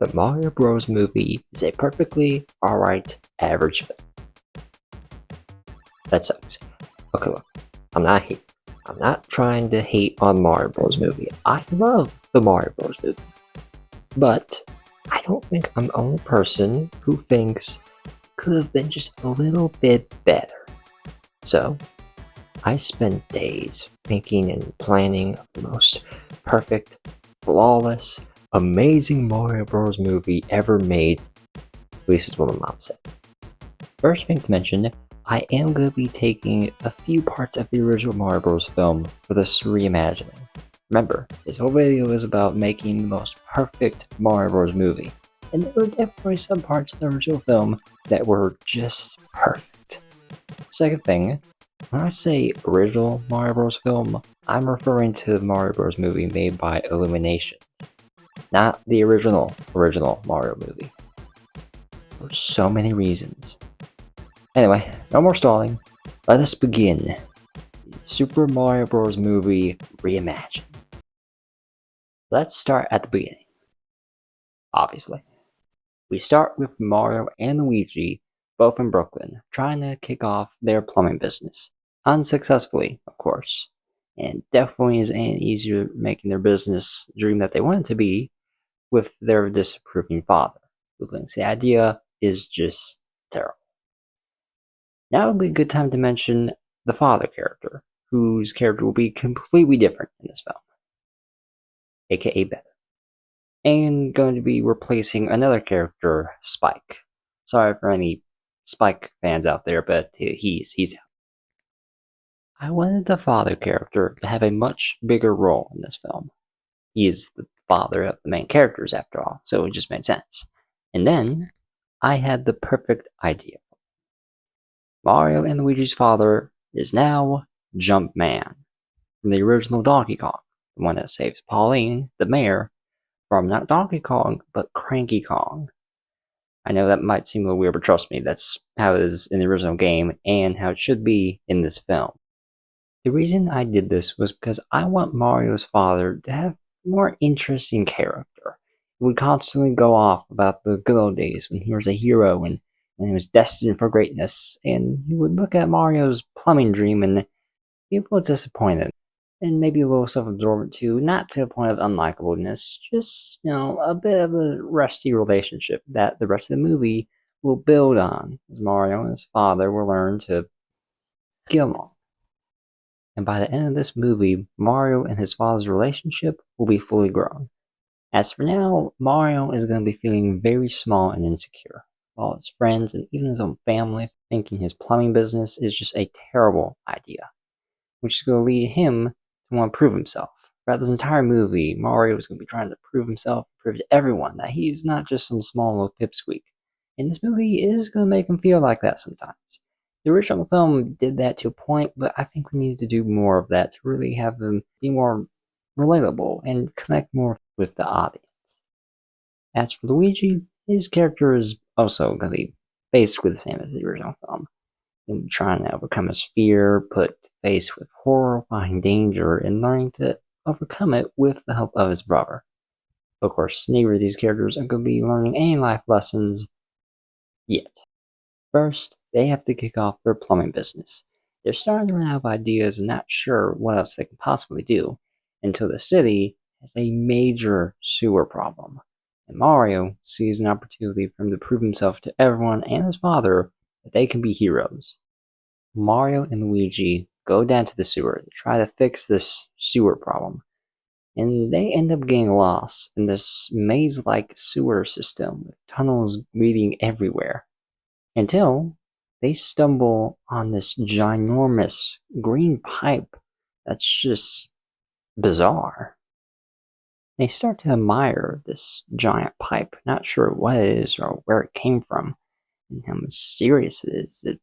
the Mario Bros. Movie is a perfectly alright average film. That sucks. Okay, look, I'm not trying to hate on Mario Bros. Movie. I love the Mario Bros. Movie. But I don't think I'm the only person who thinks it could have been just a little bit better. So, I spent days thinking and planning of the most perfect, flawless, amazing Mario Bros. Movie ever made. At least is what my mom said. First thing to mention, I am going to be taking a few parts of the original Mario Bros. Film for this reimagining. Remember, this whole video is about making the most perfect Mario Bros. Movie, and there were definitely some parts of the original film that were just perfect. Second thing, when I say original Mario Bros. Film, I'm referring to the Mario Bros. Movie made by Illumination, not the original Mario movie. For so many reasons. Anyway, no more stalling. Let us begin. The Super Mario Bros. Movie Reimagined. Let's start at the beginning. Obviously. We start with Mario and Luigi, both in Brooklyn, trying to kick off their plumbing business. Unsuccessfully, of course. And definitely isn't easier making their business dream that they want it to be with their disapproving father, who thinks the idea is just terrible. Now would be a good time to mention the father character, whose character will be completely different in this film, aka better. And going to be replacing another character, Spike. Sorry for any Spike fans out there, but he's out. I wanted the father character to have a much bigger role in this film. He is the father of the main characters after all, so it just made sense. And then, I had the perfect idea. Mario and Luigi's father is now Jumpman, from the original Donkey Kong, the one that saves Pauline, the mayor, from not Donkey Kong, but Cranky Kong. I know that might seem a little weird, but trust me, that's how it is in the original game, and how it should be in this film. The reason I did this was because I want Mario's father to have more interesting character. He would constantly go off about the good old days when he was a hero and he was destined for greatness, and he would look at Mario's plumbing dream and be a little disappointed, and maybe a little self-absorbed too, not to the point of unlikableness, just, a bit of a rusty relationship that the rest of the movie will build on, as Mario and his father will learn to get along. And by the end of this movie, Mario and his father's relationship will be fully grown. As for now, Mario is going to be feeling very small and insecure. All his friends and even his own family thinking his plumbing business is just a terrible idea, which is going to lead him to want to prove himself. Throughout this entire movie, Mario is going to be trying to prove himself, prove to everyone that he's not just some small little pipsqueak. And this movie is going to make him feel like that sometimes. The original film did that to a point, but I think we need to do more of that to really have him be more relatable and connect more with the audience. As for Luigi, his character is also going to be basically the same as the original film. He'll be trying to overcome his fear, put to face with horrifying danger, and learning to overcome it with the help of his brother. Of course, neither of these characters are going to be learning any life lessons yet. First, they have to kick off their plumbing business. They're starting to run out of ideas and not sure what else they can possibly do, until the city has a major sewer problem. And Mario sees an opportunity for him to prove himself to everyone and his father that they can be heroes. Mario and Luigi go down to the sewer to try to fix this sewer problem, and they end up getting lost in this maze-like sewer system with tunnels leading everywhere, until they stumble on this ginormous green pipe that's just bizarre. They start to admire this giant pipe, not sure what it is or where it came from, and how mysterious it is. It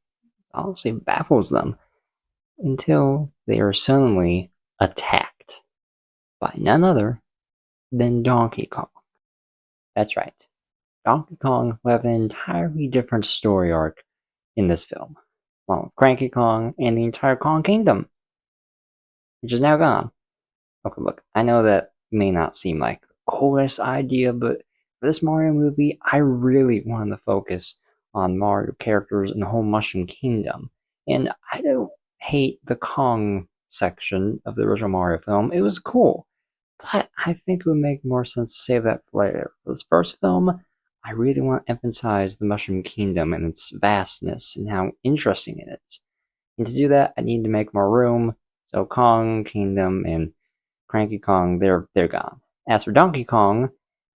honestly baffles them, until they are suddenly attacked by none other than Donkey Kong. That's right. Donkey Kong will have an entirely different story arc in this film, along with Cranky Kong and the entire Kong Kingdom, which is now gone. Okay, look, I know that may not seem like the coolest idea, but For this Mario movie, I really wanted to focus on Mario characters and the whole Mushroom Kingdom. And I don't hate the Kong section of the original Mario film. It was cool. But I think it would make more sense to save that for later. For this first film, I really want to emphasize the Mushroom Kingdom and its vastness and how interesting it is. And to do that, I need to make more room. So Kong Kingdom and Cranky Kong, they're gone. As for Donkey Kong,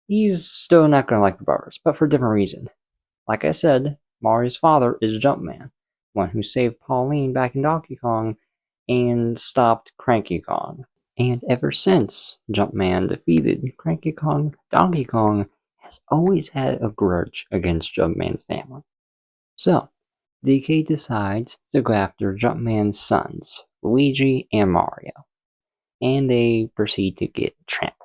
he's still not gonna like the brothers, but for a different reason. Like I said, Mario's father is Jumpman, one who saved Pauline back in Donkey Kong and stopped Cranky Kong. And ever since Jumpman defeated Cranky Kong, Donkey Kong has always had a grudge against Jumpman's family. So, DK decides to go after Jumpman's sons, Luigi and Mario, and they proceed to get trampled.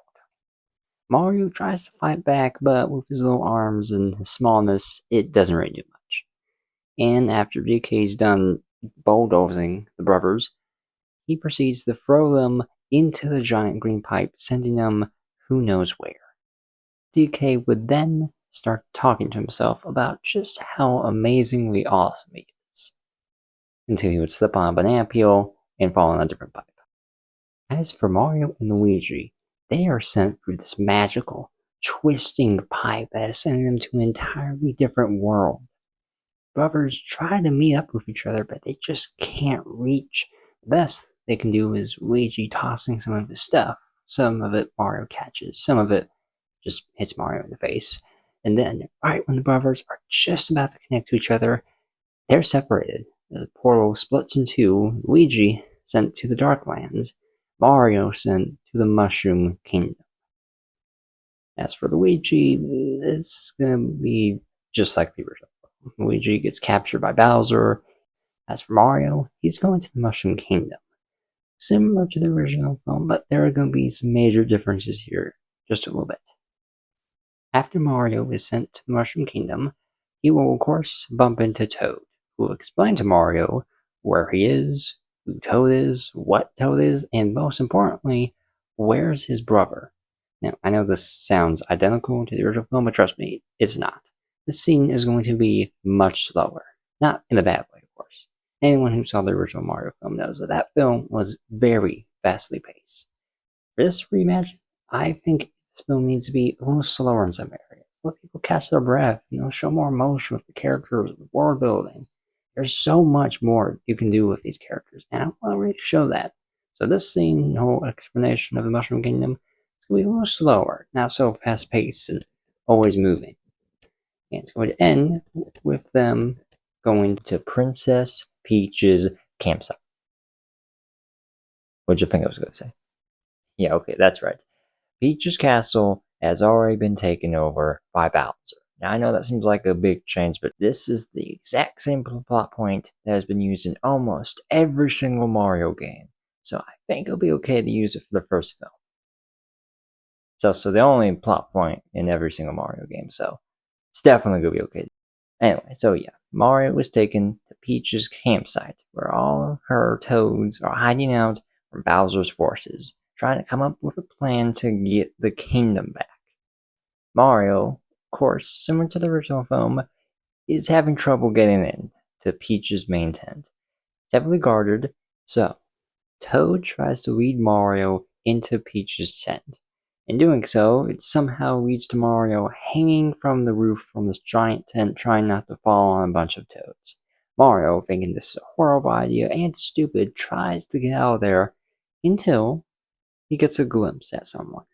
Mario tries to fight back, but with his little arms and his smallness, it doesn't really do much. And after DK's done bulldozing the brothers, he proceeds to throw them into the giant green pipe, sending them who knows where. DK would then start talking to himself about just how amazingly awesome he is, until he would slip on a banana peel and fall in a different pipe. As for Mario and Luigi, they are sent through this magical, twisting pipe that is sending them to an entirely different world. Brothers try to meet up with each other, but they just can't reach. The best they can do is Luigi tossing some of his stuff. Some of it Mario catches, some of it just hits Mario in the face. And then, right when the brothers are just about to connect to each other, they're separated. The portal splits in two, Luigi sent to the Darklands, Mario sent to the Mushroom Kingdom. As for Luigi, this is going to be just like the original. Luigi gets captured by Bowser. As for Mario, he's going to the Mushroom Kingdom. Similar to the original film, but there are going to be some major differences here, just a little bit. After Mario is sent to the Mushroom Kingdom, he will of course bump into Toad, who will explain to Mario where he is, who Toad is, what Toad is, and most importantly, where's his brother. Now, I know this sounds identical to the original film, but trust me, it's not. This scene is going to be much slower. Not in a bad way, of course. Anyone who saw the original Mario film knows that that film was very fastly paced. For this reimagine, I think this film needs to be a little slower in some areas. Let people catch their breath, show more emotion with the characters, the world building. There's so much more you can do with these characters, and I want to really show that. So this scene, the whole explanation of the Mushroom Kingdom, it's going to be a little slower, not so fast paced and always moving. And it's going to end with them going to Princess Peach's campsite. What'd you think I was going to say? Yeah, okay, that's right. Peach's castle has already been taken over by Bowser. Now, I know that seems like a big change, but this is the exact same plot point that has been used in almost every single Mario game. So I think it'll be okay to use it for the first film. It's also the only plot point in every single Mario game, so it's definitely going to be okay. Anyway, so yeah, Mario was taken to Peach's campsite, where all her toads are hiding out from Bowser's forces, trying to come up with a plan to get the kingdom back. Mario, of course, similar to the original film, is having trouble getting in to Peach's main tent. It's heavily guarded, so Toad tries to lead Mario into Peach's tent. In doing so, it somehow leads to Mario hanging from the roof from this giant tent, trying not to fall on a bunch of toads. Mario, thinking this is a horrible idea and stupid, tries to get out of there until he gets a glimpse at someone.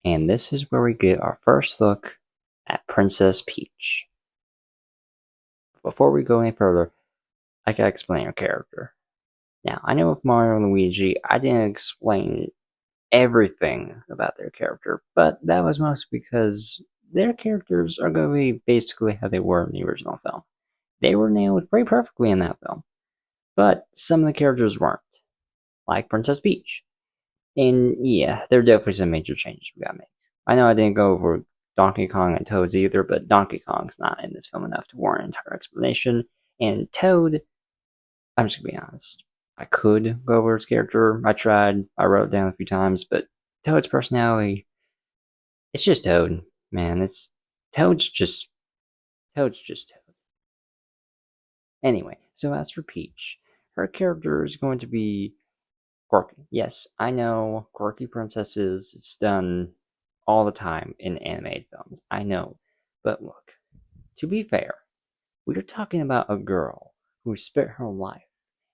And this is where we get our first look at Princess Peach. Before we go any further, I gotta explain her character. Now, I know with Mario and Luigi, I didn't explain everything about their character, but that was mostly because their characters are going to be basically how they were in the original film. They were nailed pretty perfectly in that film, but some of the characters weren't, like Princess Peach. And yeah, there are definitely some major changes we gotta make. I know I didn't go over Donkey Kong and Toad's either, but Donkey Kong's not in this film enough to warrant an entire explanation. And Toad, I'm just gonna be honest, I could go over his character. I tried. I wrote it down a few times, but Toad's personality, it's just Toad. Man, it's Toad's just Toad. Anyway, so as for Peach, her character is going to be quirky. Yes, I know quirky princesses. It's done all the time in animated films. I know. But look, to be fair, we are talking about a girl who spent her life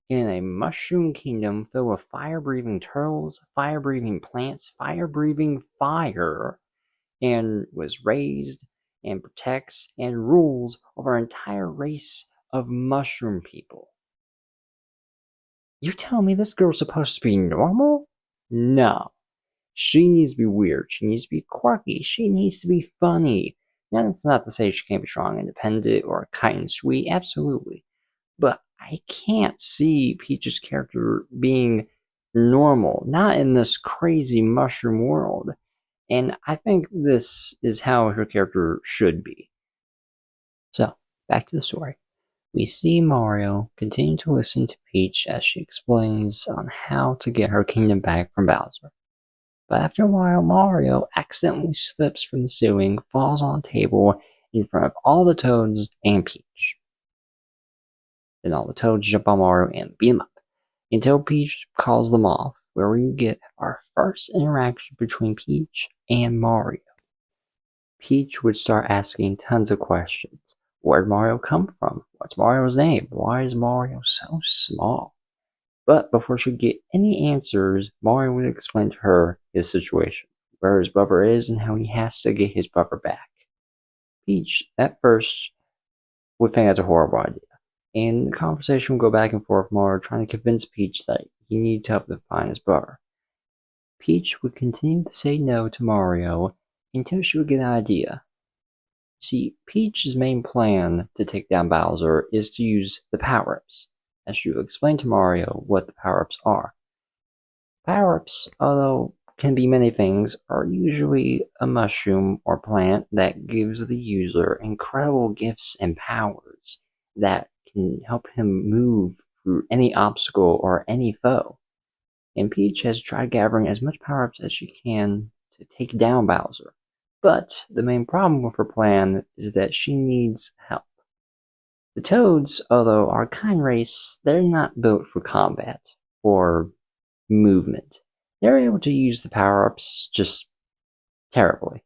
in a mushroom kingdom filled with fire-breathing turtles, fire-breathing plants, fire-breathing fire, and was raised and protects and rules over an entire race of mushroom people. You tell me this girl's supposed to be normal? No. She needs to be weird. She needs to be quirky. She needs to be funny. Now, that's not to say she can't be strong, independent, or kind and sweet. Absolutely. But I can't see Peach's character being normal. Not in this crazy mushroom world. And I think this is how her character should be. So, back to the story. We see Mario continue to listen to Peach as she explains on how to get her kingdom back from Bowser. But after a while, Mario accidentally slips from the ceiling, falls on a table in front of all the Toads and Peach. Then all the Toads jump on Mario and beat him up, until Peach calls them off, where we get our first interaction between Peach and Mario. Peach would start asking tons of questions. Where'd Mario come from? What's Mario's name? Why is Mario so small? But before she could get any answers, Mario would explain to her his situation, where his brother is and how he has to get his brother back. Peach, at first, would think that's a horrible idea, and the conversation would go back and forth, Mario trying to convince Peach that he needs help to find his brother. Peach would continue to say no to Mario until she would get an idea. See, Peach's main plan to take down Bowser is to use the power-ups, as she will explain to Mario what the power-ups are. Power-ups, although can be many things, are usually a mushroom or plant that gives the user incredible gifts and powers that can help him move through any obstacle or any foe. And Peach has tried gathering as much power-ups as she can to take down Bowser. But the main problem with her plan is that she needs help. The Toads, although are a kind race, they're not built for combat or movement. They're able to use the power-ups just terribly.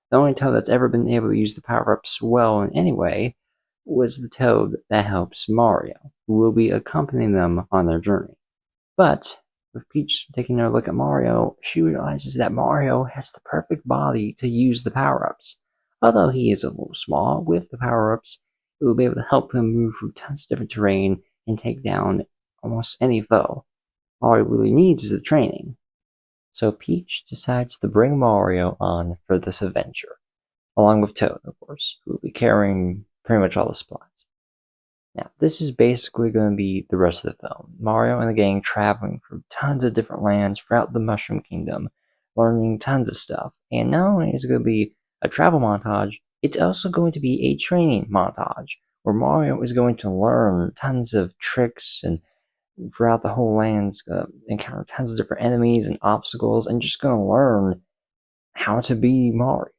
The only Toad that's ever been able to use the power-ups well in any way was the Toad that helps Mario, who will be accompanying them on their journey. But with Peach taking a look at Mario, she realizes that Mario has the perfect body to use the power-ups. Although he is a little small, with the power-ups, it will be able to help him move through tons of different terrain and take down almost any foe. All he really needs is the training. So Peach decides to bring Mario on for this adventure, along with Toad, of course, who will be carrying pretty much all the supplies. Now, this is basically going to be the rest of the film. Mario and the gang traveling through tons of different lands throughout the Mushroom Kingdom, learning tons of stuff. And not only is it going to be a travel montage, it's also going to be a training montage, where Mario is going to learn tons of tricks and throughout the whole lands, encounter tons of different enemies and obstacles, and just going to learn how to be Mario.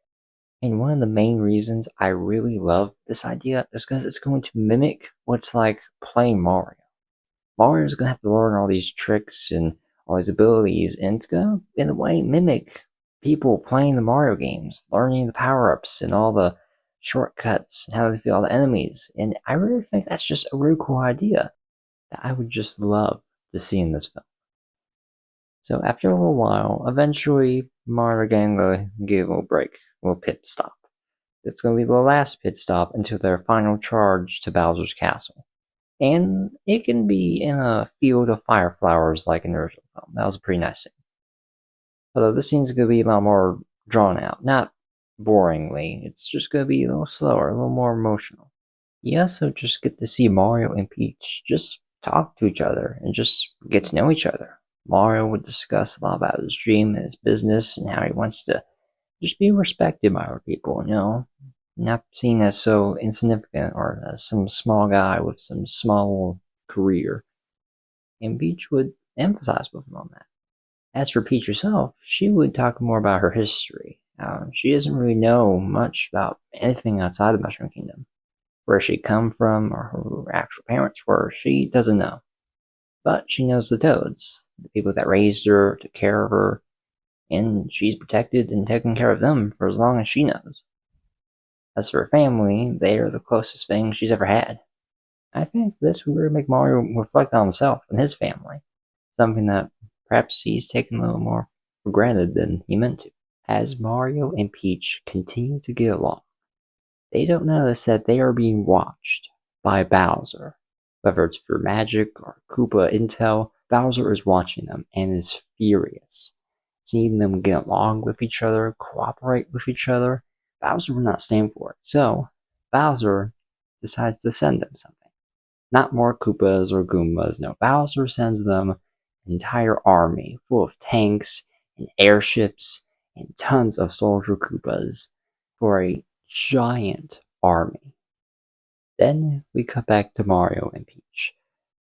And one of the main reasons I really love this idea is because it's going to mimic what's like playing Mario. Mario's going to have to learn all these tricks and all these abilities, and it's going to, in a way, mimic people playing the Mario games, learning the power-ups and all the shortcuts and how to defeat all the enemies. And I really think that's just a really cool idea that I would just love to see in this film. So after a little while, eventually Mario gang will give a little break, a little pit stop. It's going to be the last pit stop until their final charge to Bowser's castle. And it can be in a field of fire flowers like in the original film. That was a pretty nice scene. Although this scene's going to be a lot more drawn out, not boringly. It's just going to be a little slower, a little more emotional. You also just get to see Mario and Peach just talk to each other and just get to know each other. Mario would discuss a lot about his dream and his business and how he wants to just be respected by other people, not seen as so insignificant or as some small guy with some small career. And Peach would emphasize with him on that. As for Peach herself, she would talk more about her history, She doesn't really know much about anything outside the Mushroom Kingdom. Where she come from or her actual parents were, she doesn't know. But she knows the Toads, the people that raised her, took care of her, and she's protected and taken care of them for as long as she knows. As for her family, they are the closest thing she's ever had. I think this would really make Mario reflect on himself and his family, something that perhaps he's taken a little more for granted than he meant to. As Mario and Peach continue to get along, they don't notice that they are being watched by Bowser. Whether it's for magic or Koopa intel, Bowser is watching them and is furious. Seeing them get along with each other, cooperate with each other, Bowser will not stand for it. So, Bowser decides to send them something. Not more Koopas or Goombas, no. Bowser sends them an entire army full of tanks and airships and tons of soldier Koopas for a giant army. Then we cut back to Mario and Peach.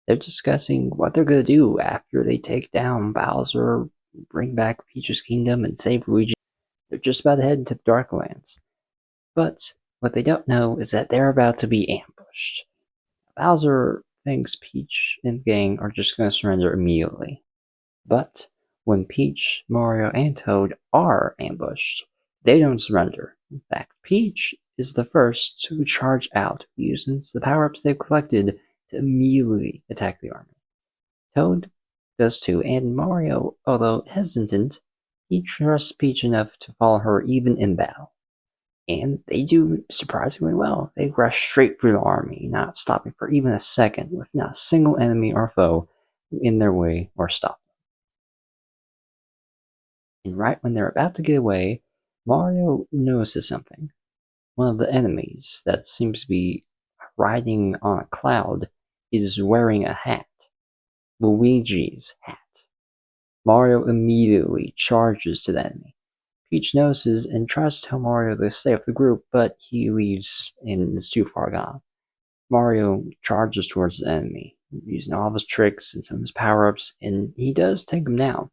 They're discussing what they're going to do after they take down Bowser, bring back Peach's kingdom, and save Luigi. They're just about to head into the Darklands. But what they don't know is that they're about to be ambushed. Bowser thinks Peach and the gang are just going to surrender immediately. But when Peach, Mario, and Toad are ambushed, they don't surrender. In fact, Peach is the first to charge out, using the power-ups they've collected to immediately attack the army. Toad does too, and Mario, although hesitant, he trusts Peach enough to follow her even in battle. And they do surprisingly well. They rush straight through the army, not stopping for even a second, with not a single enemy or foe in their way or stop them. And right when they're about to get away, Mario notices something. One of the enemies that seems to be riding on a cloud is wearing a hat. Luigi's hat. Mario immediately charges to the enemy. Peach notices and tries to tell Mario to stay with the group, but he leaves and is too far gone. Mario charges towards the enemy, using all of his tricks and some of his power-ups, and he does take him down.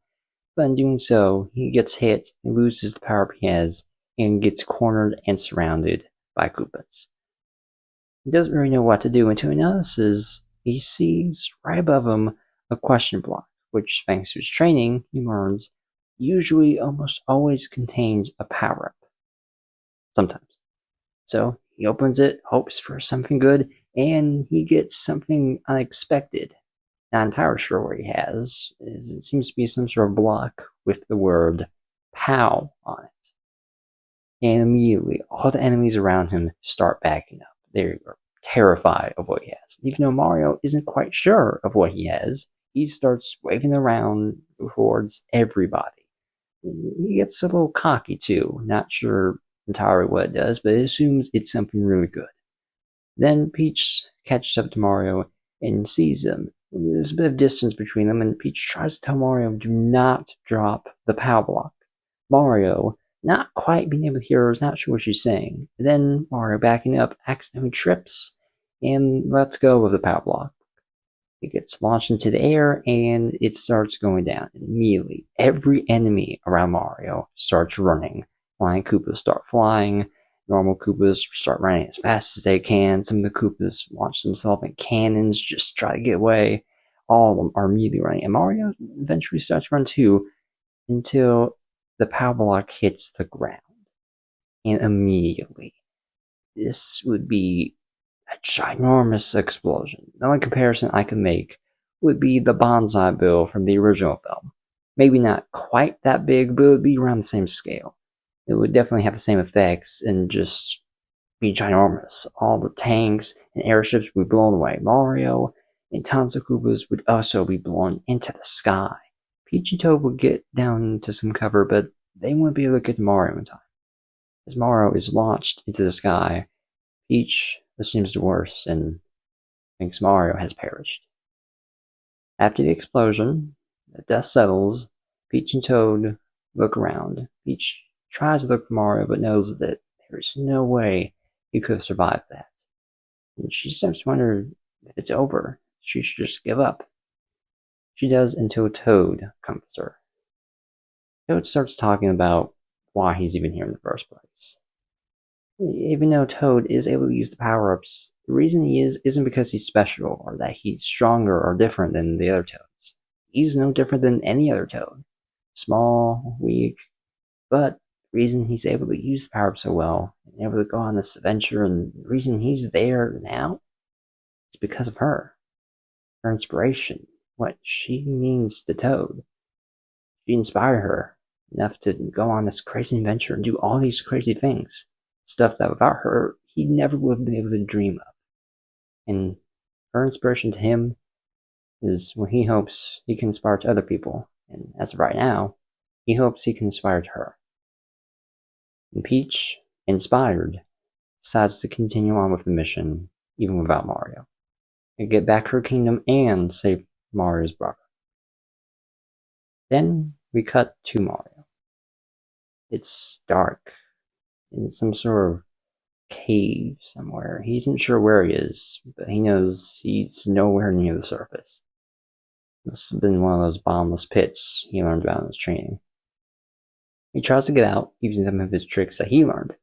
But in doing so, he gets hit and loses the power-up he has, and gets cornered and surrounded by Koopas. He doesn't really know what to do until he notices he sees right above him a question block, which, thanks to his training, he learns usually almost always contains a power-up. Sometimes. So he opens it, hopes for something good, and he gets something unexpected. Not entirely sure what he has. It seems to be some sort of block with the word POW on it. And immediately, all the enemies around him start backing up. They are terrified of what he has. Even though Mario isn't quite sure of what he has, he starts waving around towards everybody. He gets a little cocky too, not sure entirely what it does, but it assumes it's something really good. Then Peach catches up to Mario and sees him. There's a bit of distance between them, and Peach tries to tell Mario do not drop the POW block. Mario, not quite being able to hear her, is not sure what she's saying. Then Mario, backing up, accidentally trips and lets go of the POW block. It gets launched into the air, and it starts going down. And immediately, every enemy around Mario starts running. Flying Koopas start flying. Normal Koopas start running as fast as they can. Some of the Koopas launch themselves in cannons, just try to get away. All of them are immediately running. And Mario eventually starts to run too, until the power block hits the ground. And immediately, this would be a ginormous explosion. The only comparison I can make would be the Bonsai Bill from the original film. Maybe not quite that big, but it would be around the same scale. It would definitely have the same effects and just be ginormous. All the tanks and airships would be blown away. Mario and tons of Koopas would also be blown into the sky. Peach and Toad would get down into some cover, but they wouldn't be able to get to Mario in time. As Mario is launched into the sky, Peach assumes the worst and thinks Mario has perished. After the explosion, the dust settles. Peach and Toad look around. Peach tries to look for Mario, but knows that there's no way he could have survived that. And she starts to wonder if it's over. She should just give up. She does until Toad comforts her. Toad starts talking about why he's even here in the first place. Even though Toad is able to use the power-ups, the reason he isn't because he's special or that he's stronger or different than the other Toads. He's no different than any other Toad. Small, weak, but the reason he's able to use the power-ups so well and able to go on this adventure and the reason he's there now is because of her. Her inspiration, what she means to Toad. She inspired her enough to go on this crazy adventure and do all these crazy things. Stuff that without her, he never would have been able to dream of. And her inspiration to him is what he hopes he can inspire to other people. And as of right now, he hopes he can inspire to her. And Peach, inspired, decides to continue on with the mission, even without Mario. And get back her kingdom and save Mario's brother. Then we cut to Mario. It's dark. In some sort of cave somewhere. He isn't sure where he is, but he knows he's nowhere near the surface. Must have been one of those bottomless pits he learned about in his training. He tries to get out using some of his tricks that he learned,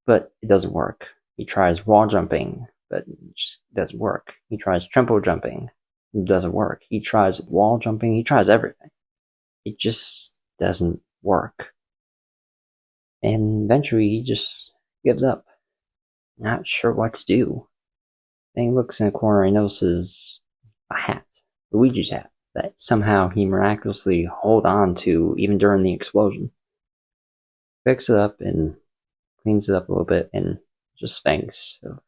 but it doesn't work. He tries wall jumping, but it just doesn't work. He tries trampo jumping, it doesn't work. He tries wall jumping, he tries everything. It just doesn't work. And eventually he just gives up. Not sure what to do. Then he looks in a corner and notices a hat, Luigi's hat, that somehow he miraculously held on to even during the explosion. Picks it up and cleans it up a little bit and just thinks of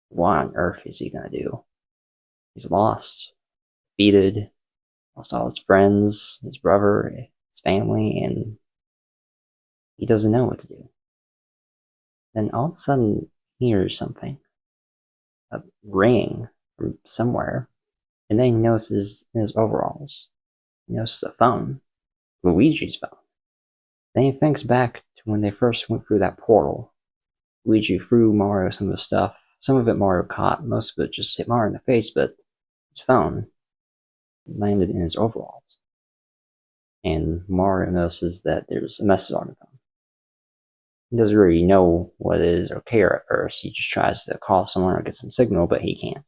what on earth is he gonna do? He's lost, defeated, lost all his friends, his brother, his family, and he doesn't know what to do. Then all of a sudden, he hears something. A ring from somewhere. And then he notices in his overalls. He notices a phone. Luigi's phone. Then he thinks back to when they first went through that portal. Luigi threw Mario some of the stuff. Some of it Mario caught. Most of it just hit Mario in the face, but his phone landed in his overalls. And Mario notices that there's a message on the phone. He doesn't really know what it is or care at first. He just tries to call someone or get some signal, but he can't.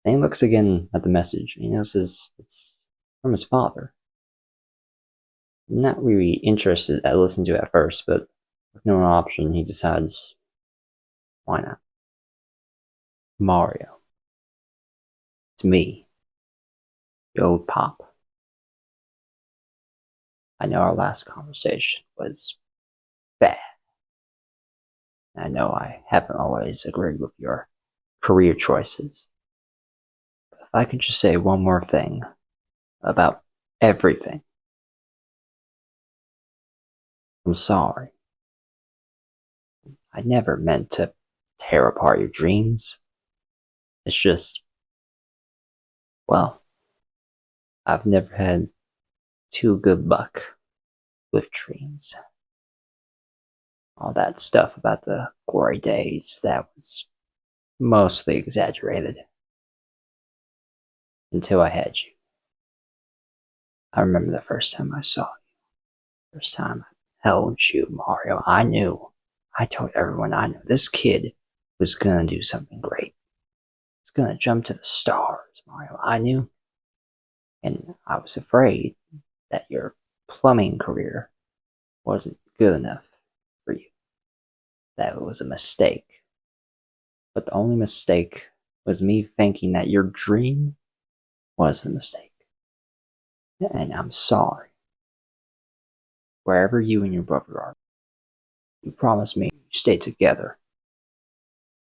Then he looks again at the message and he notices it's from his father. Not really interested at listening to it at first, but with no option, he decides, why not? Mario. It's me. The old pop. I know our last conversation was bad. I know I haven't always agreed with your career choices. But if I could just say one more thing about everything. I'm sorry. I never meant to tear apart your dreams. It's just, well, I've never had too good luck with dreams. All that stuff about the glory days, that was mostly exaggerated. Until I had you. I remember the first time I saw you. First time I held you, Mario. I knew. I told everyone I knew this kid was gonna do something great. He's gonna jump to the stars, Mario. I knew. And I was afraid that your plumbing career wasn't good enough for you. That it was a mistake. But the only mistake was me thinking that your dream was the mistake. And I'm sorry. Wherever you and your brother are, you promise me you stay together.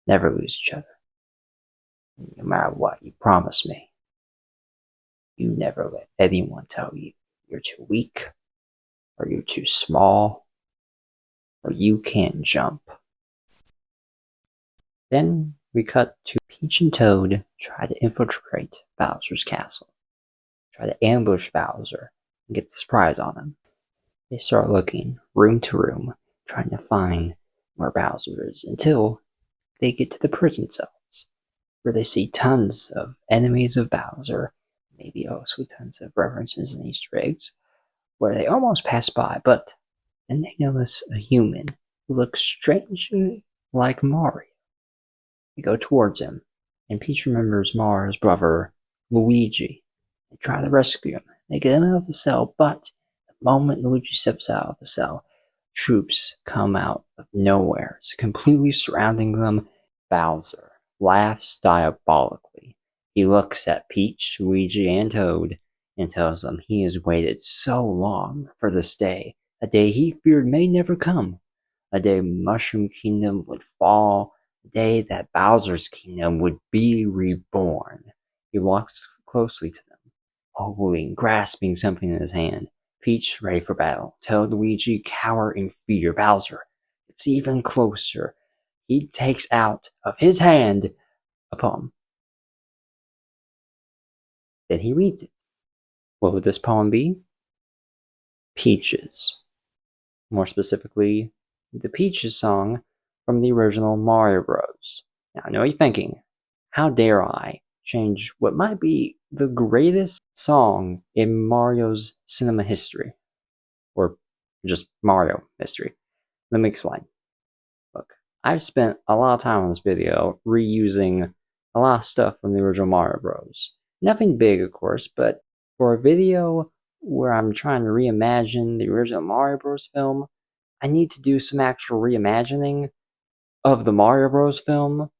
Never lose each other. No matter what, you promise me. You never let anyone tell you you're too weak, or you're too small, or you can't jump. Then we cut to Peach and Toad try to infiltrate Bowser's castle. Try to ambush Bowser and get the surprise on him. They start looking room to room, trying to find where Bowser is until they get to the prison cells, where they see tons of enemies of Bowser, maybe also tons of references and Easter eggs, where they almost pass by, but Then they notice a human who looks strangely like Mario. They go towards him, and Peach remembers Mario's brother, Luigi. They try to rescue him. They get him out of the cell, but the moment Luigi steps out of the cell, troops come out of nowhere. It's completely surrounding them. Bowser laughs diabolically. He looks at Peach, Luigi, and Toad and tells them he has waited so long for this day, a day he feared may never come, a day Mushroom Kingdom would fall, a day that Bowser's Kingdom would be reborn. He walks closely to them, holding, grasping something in his hand. Peach ready for battle. Toad, Luigi cower in fear. Bowser gets even closer. He takes out of his hand a poem. Then he reads it. What would this poem be? Peaches. More specifically, the Peaches song from the original Mario Bros. Now, I know you're thinking, how dare I change what might be the greatest song in Mario's cinema history? Or just Mario history. Let me explain. Look, I've spent a lot of time on this video reusing a lot of stuff from the original Mario Bros. Nothing big, of course, but for a video where I'm trying to reimagine the original Mario Bros. Film, I need to do some actual reimagining of the Mario Bros. Film.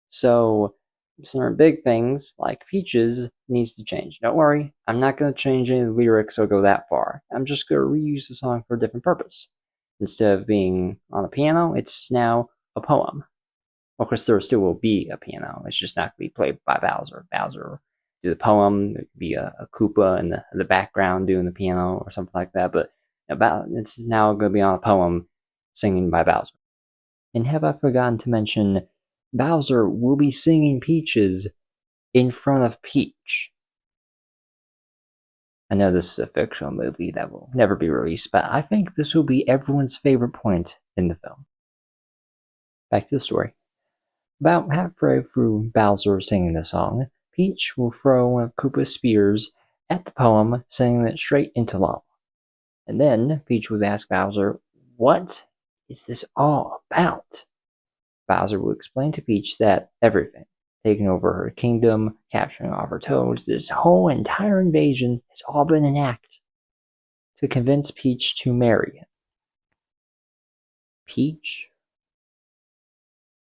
So some big things like Peaches needs to change. Don't worry, I'm not going to change any of the lyrics or go that far. I'm just going to reuse the song for a different purpose. Instead of being on a piano, it's now a poem. Of course, there still will be a piano. It's just not going to be played by Bowser. Bowser do the poem. There could be a Koopa in the background doing the piano or something like that. But it's now going to be on a poem singing by Bowser. And have I forgotten to mention, Bowser will be singing Peaches in front of Peach. I know this is a fictional movie that will never be released, but I think this will be everyone's favorite point in the film. Back to the story. About halfway through Bowser singing the song, Peach will throw one of Koopa's spears at the poem, sending it straight into lava. And then Peach would ask Bowser, "What is this all about?" Bowser would explain to Peach that everything, taking over her kingdom, capturing all of her toads, this whole entire invasion has all been an act to convince Peach to marry him. Peach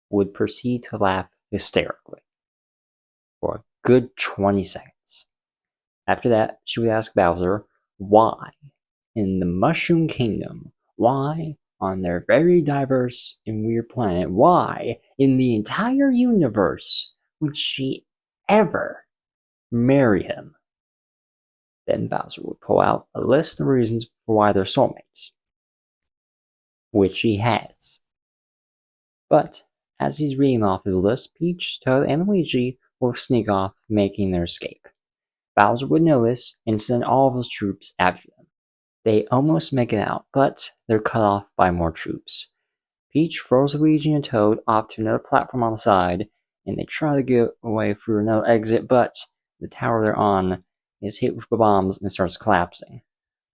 would proceed to laugh hysterically for a good 20 seconds. After that, she would ask Bowser why, in the Mushroom Kingdom, why on their very diverse and weird planet, why in the entire universe would she ever marry him? Then Bowser would pull out a list of reasons for why they're soulmates, which he has. But as he's reading off his list, Peach, Toad, and Luigi will sneak off, making their escape. Bowser would notice and send all of his troops after them. They almost make it out, but they're cut off by more troops. Peach throws Luigi and Toad off to another platform on the side, and they try to get away through another exit, but the tower they're on is hit with the bombs and it starts collapsing.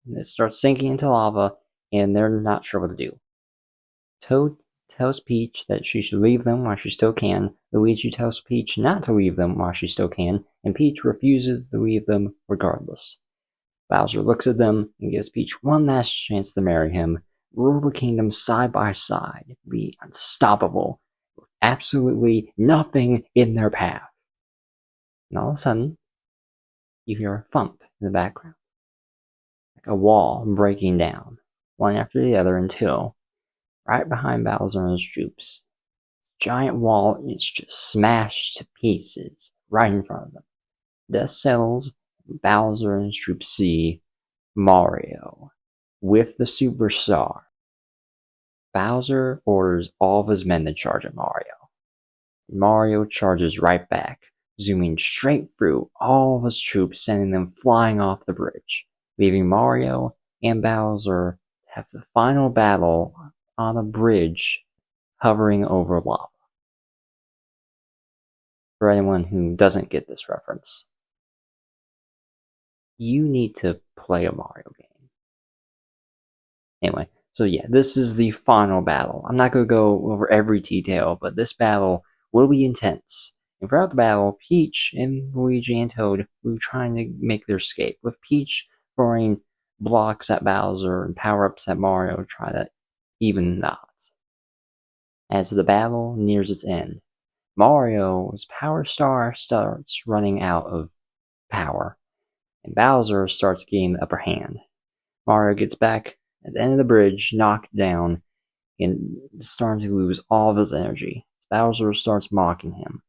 And it starts sinking into lava, and they're not sure what to do. Toad tells Peach that she should leave them while she still can. Luigi tells Peach not to leave them while she still can, and Peach refuses to leave them regardless. Bowser looks at them and gives Peach one last chance to marry him, rule the kingdom side by side, be unstoppable, with absolutely nothing in their path. And all of a sudden, you hear a thump in the background, like a wall breaking down, one after the other, until right behind Bowser and his troops, this giant wall is just smashed to pieces right in front of them. Dust settles, and Bowser and his troops see Mario with the superstar. Bowser orders all of his men to charge at Mario. Mario charges right back, zooming straight through all of his troops, sending them flying off the bridge, leaving Mario and Bowser to have the final battle on a bridge hovering over lava. For anyone who doesn't get this reference, you need to play a Mario game. Anyway, So yeah, this is the final battle. I'm not going to go over every detail, but this battle will be intense. And throughout the battle, Peach and Luigi and Toad will be trying to make their escape, with Peach throwing blocks at Bowser and power-ups at Mario to try to even the odds. As the battle nears its end, Mario's Power Star starts running out of power, and Bowser starts gaining the upper hand. Mario gets back at the end of the bridge, knocked down, and starting to lose all of his energy. Bowser starts mocking him.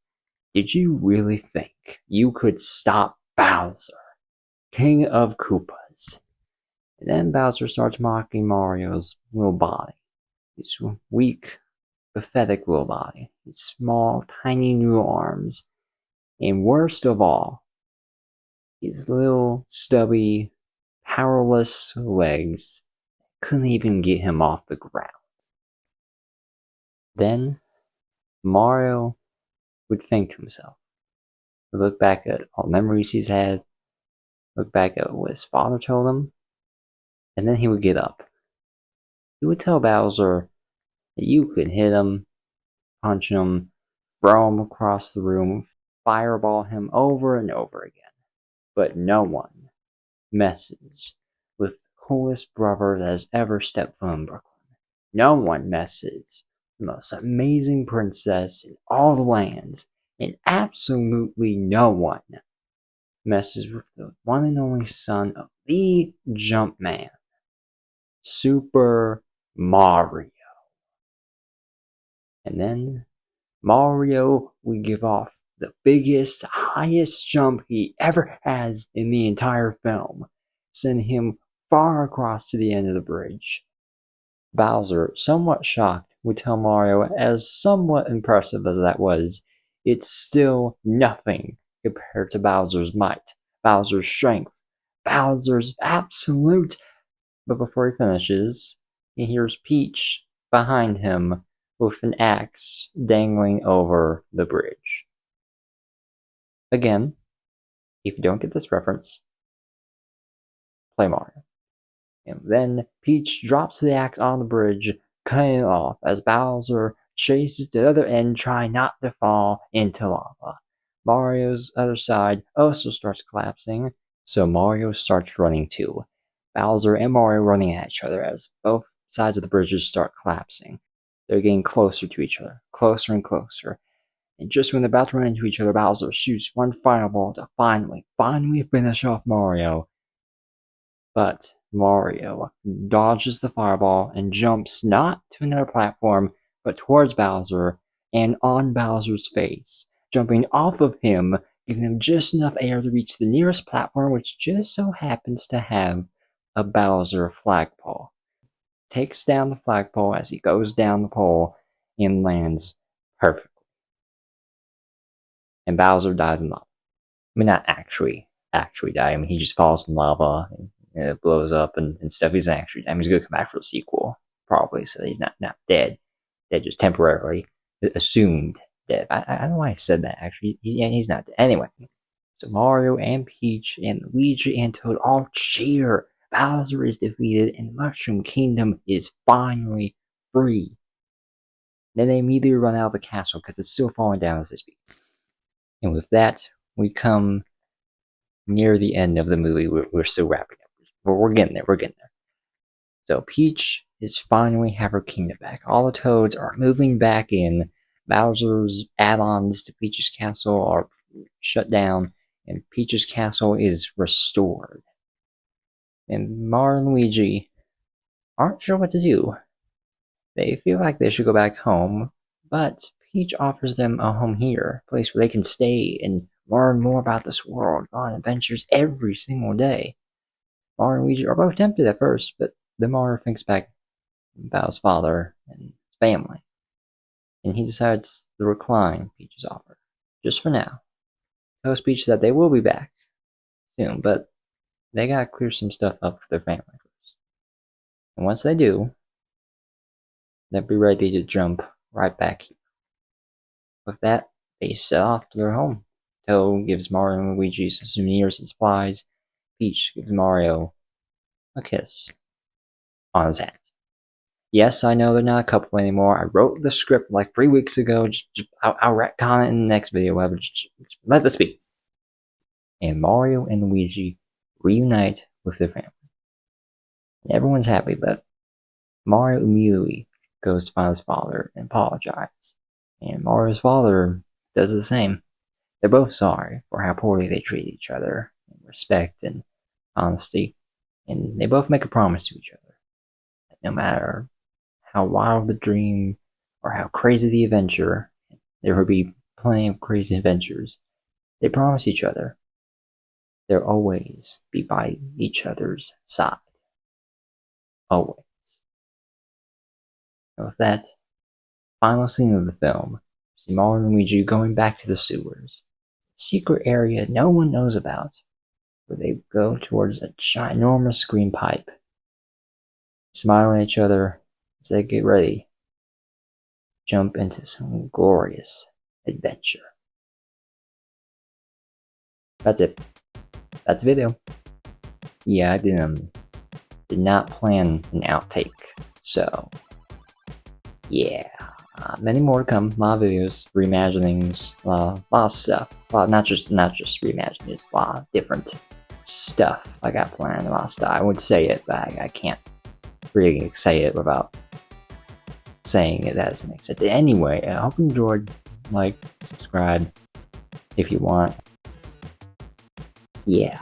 Did you really think you could stop Bowser, King of Koopas? And then Bowser starts mocking Mario's little body. His weak, pathetic little body. His small, tiny noodle arms. And worst of all, his little, stubby, powerless legs couldn't even get him off the ground. Then Mario would think to himself, would look back at all the memories he's had, look back at what his father told him, and then he would get up. He would tell Bowser that you could hit him, punch him, throw him across the room, fireball him over and over again. But no one messes with the coolest brother that has ever stepped foot in Brooklyn. No one messes with the most amazing princess in all the lands, and absolutely no one messes with the one and only son of the Jumpman, Super Mario. And then Mario would give off the biggest, highest jump he ever has in the entire film, sending him far across to the end of the bridge. Bowser, somewhat shocked, would tell Mario, as somewhat impressive as that was, it's still nothing compared to Bowser's might, Bowser's strength, Bowser's absolute. But before he finishes, he hears Peach behind him with an axe dangling over the bridge. Again, if you don't get this reference, play Mario. And then Peach drops the axe on the bridge, cutting it off as Bowser chases to the other end, trying not to fall into lava. Mario's other side also starts collapsing, so Mario starts running too. Bowser and Mario running at each other as both sides of the bridges start collapsing. They're getting closer to each other, closer and closer. And just when they're about to run into each other, Bowser shoots one final ball to finally finish off Mario. But Mario dodges the fireball and jumps not to another platform, but towards Bowser and on Bowser's face, jumping off of him, giving him just enough air to reach the nearest platform, which just so happens to have a Bowser flagpole. Takes down the flagpole as he goes down the pole and lands perfectly. And Bowser dies in lava. I mean, not actually die. I mean, he just falls in lava and it blows up and stuff. He's actually, I mean, he's going to come back for the sequel, probably, so he's not dead. Dead just temporarily. Assumed dead. I don't know why I said that, actually. He's not dead. Anyway, so Mario and Peach and Luigi and Toad all cheer. Bowser is defeated and the Mushroom Kingdom is finally free. Then they immediately run out of the castle because it's still falling down as they speak. And with that, we come near the end of the movie. We're still wrapping up. We're getting there. So Peach is finally have her kingdom back. All the Toads are moving back in. Bowser's add-ons to Peach's castle are shut down, and Peach's castle is restored. And Mario and Luigi aren't sure what to do. They feel like they should go back home, but Peach offers them a home here, a place where they can stay and learn more about this world, go on adventures every single day. Mario and Luigi are both tempted at first, but then Mario thinks back about his father and his family, and he decides to decline Peach's offer, just for now. Tells Peach that they will be back soon, but they gotta clear some stuff up for their family first. And once they do, they'll be ready to jump right back here. With that, they set off to their home. Toad gives Mario and Luigi some souvenirs and supplies. Peach gives Mario a kiss on his hat. Yes, I know they're not a couple anymore. I wrote the script like 3 weeks ago. I'll retcon it in the next video. Whatever. Just let this be. And Mario and Luigi reunite with their family. And everyone's happy, but Mario immediately goes to find his father and apologizes. And Mario's father does the same. They're both sorry for how poorly they treat each other, in respect and honesty. And they both make a promise to each other that no matter how wild the dream or how crazy the adventure, there will be plenty of crazy adventures. They promise each other they'll always be by each other's side. Always. And with that, final scene of the film, see Mario and Luigi going back to the sewers. Secret area no one knows about, where they go towards a ginormous green pipe, smiling at each other as they get ready to jump into some glorious adventure. That's it. That's the video. Yeah, I did not plan an outtake, so yeah. Many more to come. A lot of videos, reimaginings, a lot of stuff. Not just reimaginings, a lot of different stuff I got planned. A lot of stuff. I would say it, but I can't really say it without saying it. That doesn't make sense. Anyway, I hope you enjoyed. Like, subscribe if you want. Yeah.